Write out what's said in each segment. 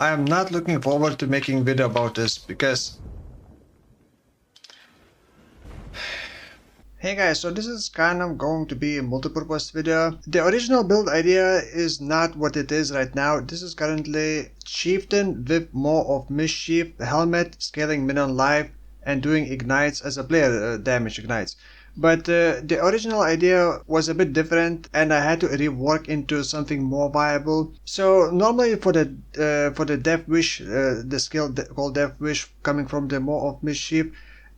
I am not looking forward to making a video about this because... Hey guys, so this is kind of going to be a multi-purpose video. The original build idea is not what it is right now. This is currently Chieftain with Maw of Mischief, helmet, scaling minion life, and doing ignites as a player damage ignites. But the original idea was a bit different and I had to rework into something more viable. So normally for the Death Wish, the skill called Death Wish coming from the Maw of Mischief,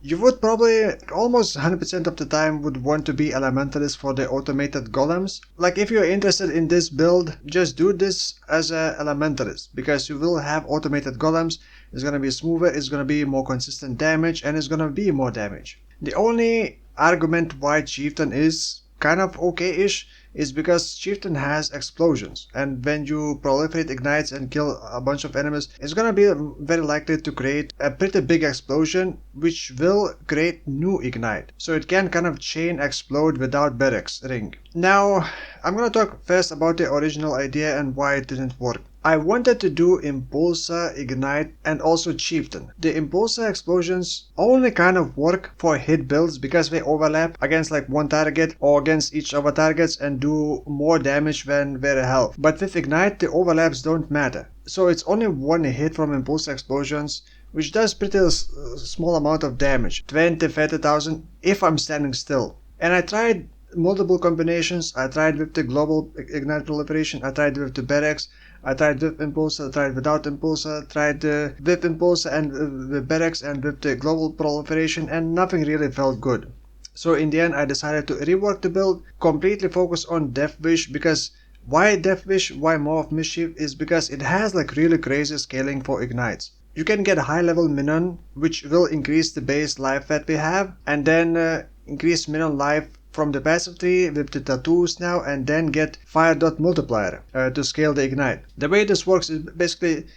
you would probably almost 100% of the time would want to be Elementalist for the automated golems. Like if you're interested in this build, just do this as a Elementalist because you will have automated golems. It's gonna be smoother, it's gonna be more consistent damage, and it's gonna be more damage. The only argument why Chieftain is kind of okay-ish is because Chieftain has explosions, and when you proliferate ignites and kill a bunch of enemies, it's gonna be very likely to create a pretty big explosion which will create new ignite. So it can kind of chain explode without barracks ring. Now I'm gonna talk first about the original idea and why it didn't work. I wanted to do Impulsor, Ignite, and also Chieftain. The Impulsor explosions only kind of work for hit builds because they overlap against like one target or against each other targets and do more damage when very health. But with Ignite, the overlaps don't matter. So it's only one hit from Impulsor explosions, which does pretty small amount of damage, 20-30,000 if I'm standing still. And I tried multiple combinations. I tried with the global ignite proliferation, I tried with the barracks, I tried with Impulsor, I tried without Impulsor, tried with Impulsor and with barracks and with the global proliferation, and nothing really felt good. So in the end I decided to rework the build, completely focus on Death Wish. Because why Death Wish, why Maw of Mischief, is because it has like really crazy scaling for ignites. You can get a high level minion which will increase the base life that we have, and then increase minion life from the passive tree with the tattoos now, and then get fire dot multiplier to scale the ignite. The way this works is basically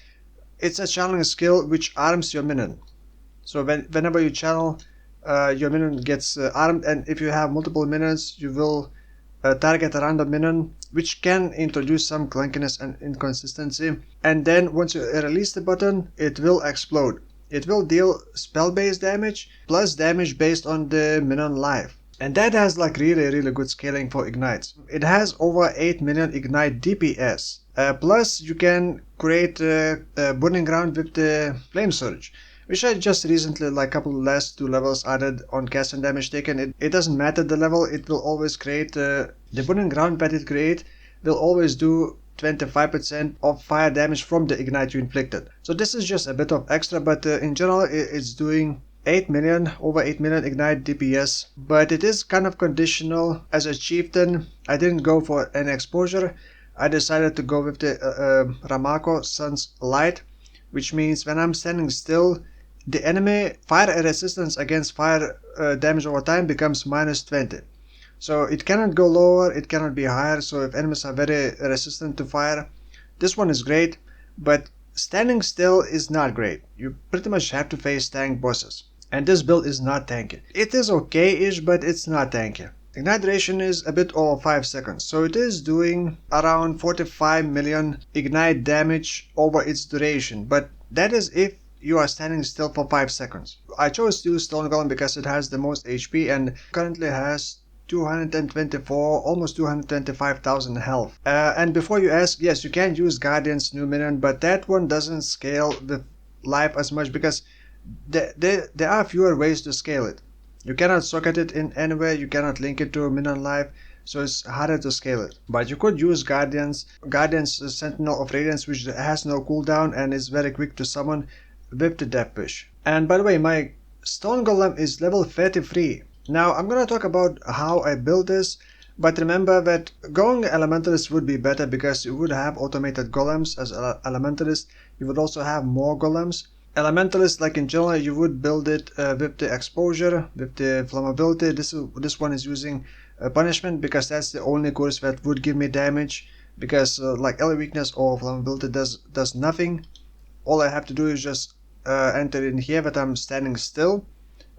it's a channeling skill which arms your minion. So whenever you channel, your minion gets armed, and if you have multiple minions, you will target a random minion, which can introduce some clunkiness and inconsistency. And then once you release the button, it will explode. It will deal spell-based damage plus damage based on the minion life. And that has like really good scaling for ignites. It has over 8 million ignite DPS. Plus you can create burning ground with the flame surge, which I just recently, like couple last 2 levels, added on cast and damage taken. It doesn't matter the level, it will always create the burning ground that it create will always do 25% of fire damage from the ignite you inflicted. So this is just a bit of extra, but in general it's doing 8 million, over 8 million ignite DPS, but it is kind of conditional. As a Chieftain, I didn't go for an exposure. I decided to go with the Ramako Sun's Light, which means when I'm standing still, the enemy fire resistance against fire damage over time becomes -20. So it cannot go lower, it cannot be higher. So if enemies are very resistant to fire, this one is great, but standing still is not great. You pretty much have to face tank bosses. And this build is not tanky. It is okay-ish, but it's not tanky. Ignite duration is a bit over 5 seconds, so it is doing around 45 million ignite damage over its duration, but that is if you are standing still for 5 seconds. I chose to use Stone Golem because it has the most HP and currently has 224, almost 225,000 health. And before you ask, yes, you can use Guardian's new minion, but that one doesn't scale with life as much because there are fewer ways to scale it. You cannot socket it in anywhere, you cannot link it to minion life, so it's harder to scale it. But you could use Guardian's Sentinel of Radiance, which has no cooldown and is very quick to summon with the Death Wish. And by the way, my Stone Golem is level 33. Now I'm gonna talk about how I built this, but remember that going Elementalist would be better because you would have automated golems as Elementalist. You would also have more golems. Elementalist, like in general, you would build it with the exposure, with the flammability. This one is using punishment because that's the only course that would give me damage. Because like Ele weakness or flammability does nothing. All I have to do is just enter in here that I'm standing still,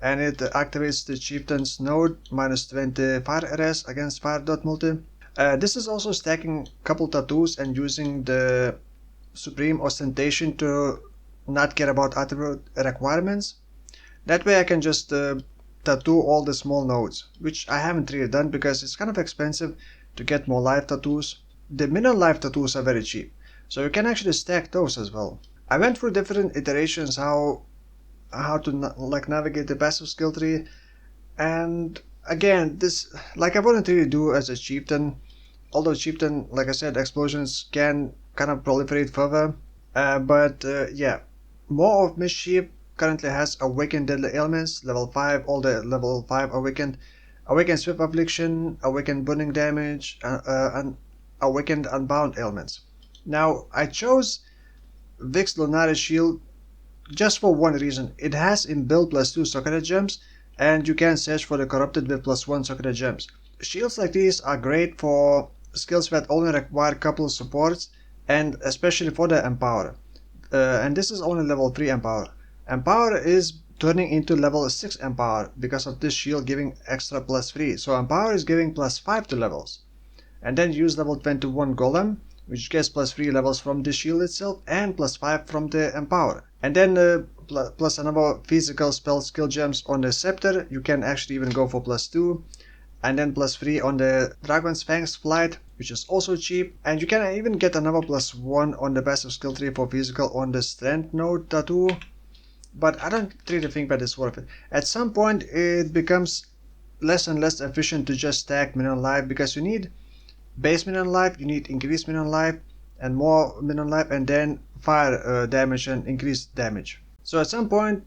and it activates the Chieftain's node -20 fire RS against fire dot multi. This is also stacking couple tattoos and using the Supreme Ostentation to not care about attribute requirements. That way I can just tattoo all the small nodes, which I haven't really done because it's kind of expensive to get more life tattoos. The minion life tattoos are very cheap, so you can actually stack those as well. I went through different iterations how to navigate the passive skill tree, and again, this, like, I wouldn't really do as a chieftain, although chieftain, like I said, explosions can kind of proliferate further. Yeah, Maw of Mischief currently has Awakened Deadly Ailments, level 5, all the level 5 Awakened. Awakened Swift Affliction, Awakened Burning Damage, and Awakened Unbound Ailments. Now, I chose Vix Lunaris Shield just for one reason. It has inbuilt +2 socketed gems, and you can search for the corrupted with +1 socketed gems. Shields like these are great for skills that only require couple supports, and especially for the Empower. And this is only level 3 Empower. Empower is turning into level 6 Empower because of this shield giving extra +3. So Empower is giving +5 to levels. And then use level 21 Golem, which gets +3 levels from the shield itself and +5 from the Empower. And then plus another physical spell skill gems on the Scepter. You can actually even go for +2. And then +3 on the Dragonfang's Flight, which is also cheap. And you can even get another +1 on the passive skill tree for physical on the Strength node tattoo. But I don't really think that it's worth it. At some point it becomes less and less efficient to just stack minion life, because you need base minion life, you need increased minion life, and more minion life, and then fire damage and increased damage. So at some point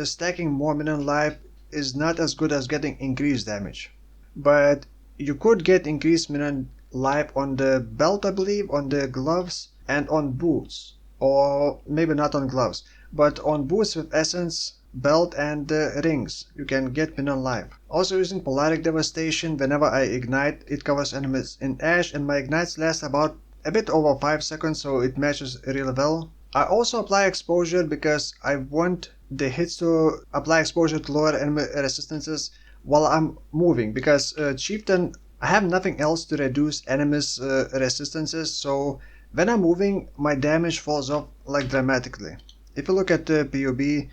stacking more minion life is not as good as getting increased damage. But you could get increased minion life on the belt, I believe, on the gloves, and on boots. Or maybe not on gloves, but on boots with essence, belt, and rings, you can get minion life. Also using Polaric Devastation, whenever I ignite, it covers enemies in ash, and my ignites last about a bit over 5 seconds, so it matches really well. I also apply exposure because I want the hits to apply exposure to lower enemy resistances while I'm moving, because Chieftain, I have nothing else to reduce enemies' resistances, so when I'm moving, my damage falls off like dramatically. If you look at the POB,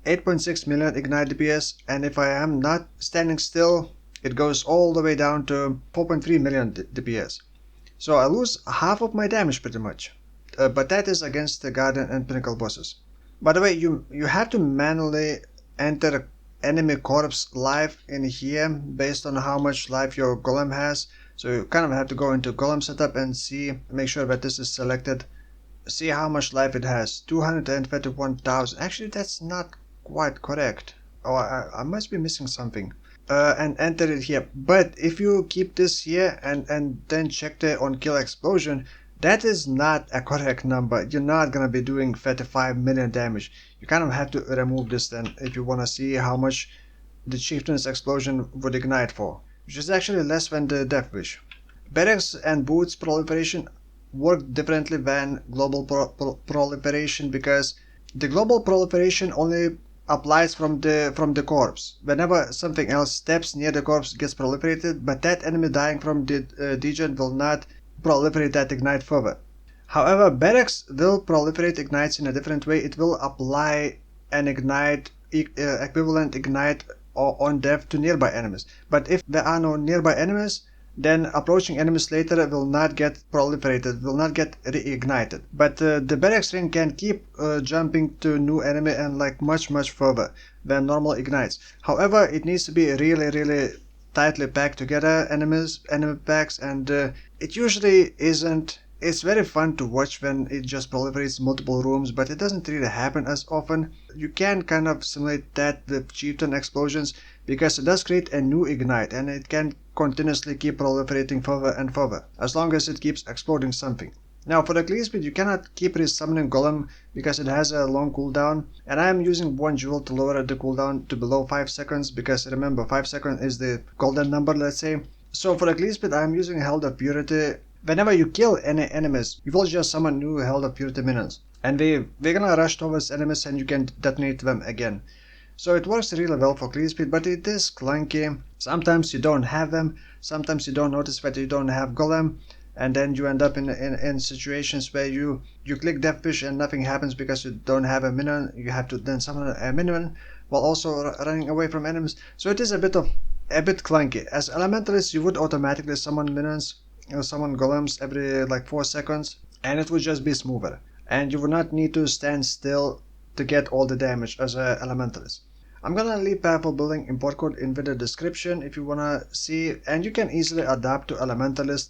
8.6 million ignite DPS, and if I am not standing still, it goes all the way down to 4.3 million DPS. So I lose half of my damage pretty much. But that is against the Guardian and Pinnacle bosses. By the way, you have to manually enter enemy corpse life in here based on how much life your golem has. So you kind of have to go into golem setup and make sure that this is selected. See how much life it has. 231,000. Actually, that's not quite correct. Oh, I must be missing something. And enter it here. But if you keep this here and then check the on kill explosion, that is not a correct number. You're not gonna be doing 35 million damage. You kind of have to remove this then if you wanna see how much the Chieftain's explosion would ignite for, which is actually less than the Death Wish. Barracks and boots proliferation work differently than global proliferation, because the global proliferation only applies from the corpse. Whenever something else steps near the corpse, it gets proliferated, but that enemy dying from the degen will not proliferate that ignite further. However, barracks will proliferate ignites in a different way. It will apply an ignite, equivalent ignite on death to nearby enemies. But if there are no nearby enemies, then approaching enemies later will not get proliferated, will not get reignited. But the barracks ring can keep jumping to new enemy and like much further than normal ignites. However, it needs to be really tightly packed together, enemy packs, and it usually isn't. It's very fun to watch when it just proliferates multiple rooms, but it doesn't really happen as often. You can kind of simulate that with Chieftain explosions, because it does create a new ignite and it can continuously keep proliferating further and further, as long as it keeps exploding something. Now for the clear speed, you cannot keep resummoning Golem because it has a long cooldown, and I am using one jewel to lower the cooldown to below 5 seconds, because remember 5 seconds is the golden number, let's say. So for the clear speed, I am using Herald of Purity. Whenever you kill any enemies, you will just summon new Herald of Purity minions, and they're gonna rush towards enemies and you can detonate them again. So it works really well for clear speed, but it is clunky. Sometimes you don't have them, sometimes you don't notice that you don't have Golem, and then you end up in situations where you click Death Wish and nothing happens because you don't have a minion. You have to then summon a minion while also running away from enemies. So it is a bit clunky. As Elementalist, you would automatically summon minions, summon golems every like 4 seconds, and it would just be smoother. And you would not need to stand still to get all the damage as an Elementalist. I'm gonna leave powerful building import code in the description if you wanna see, and you can easily adapt to Elementalist.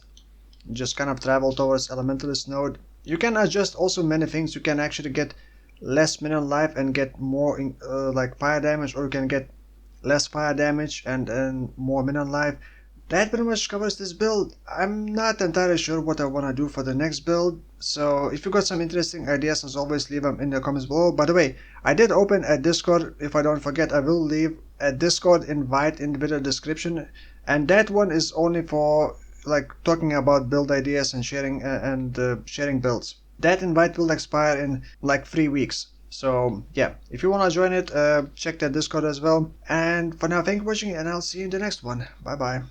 Just kind of travel towards Elementalist node. You can adjust also many things. You can actually get less minion life and get more like fire damage, or you can get less fire damage and more minion life. That pretty much covers this build. I'm not entirely sure what I want to do for the next build, so if you got some interesting ideas, as always, leave them in the comments below. By the way, I did open a Discord. If I don't forget, I will leave a Discord invite in the video description, and that one is only for like talking about build ideas and sharing builds. That invite will expire in like 3 weeks. So yeah, if you want to join it, check that Discord as well. And for now, thank you for watching, and I'll see you in the next one. Bye bye.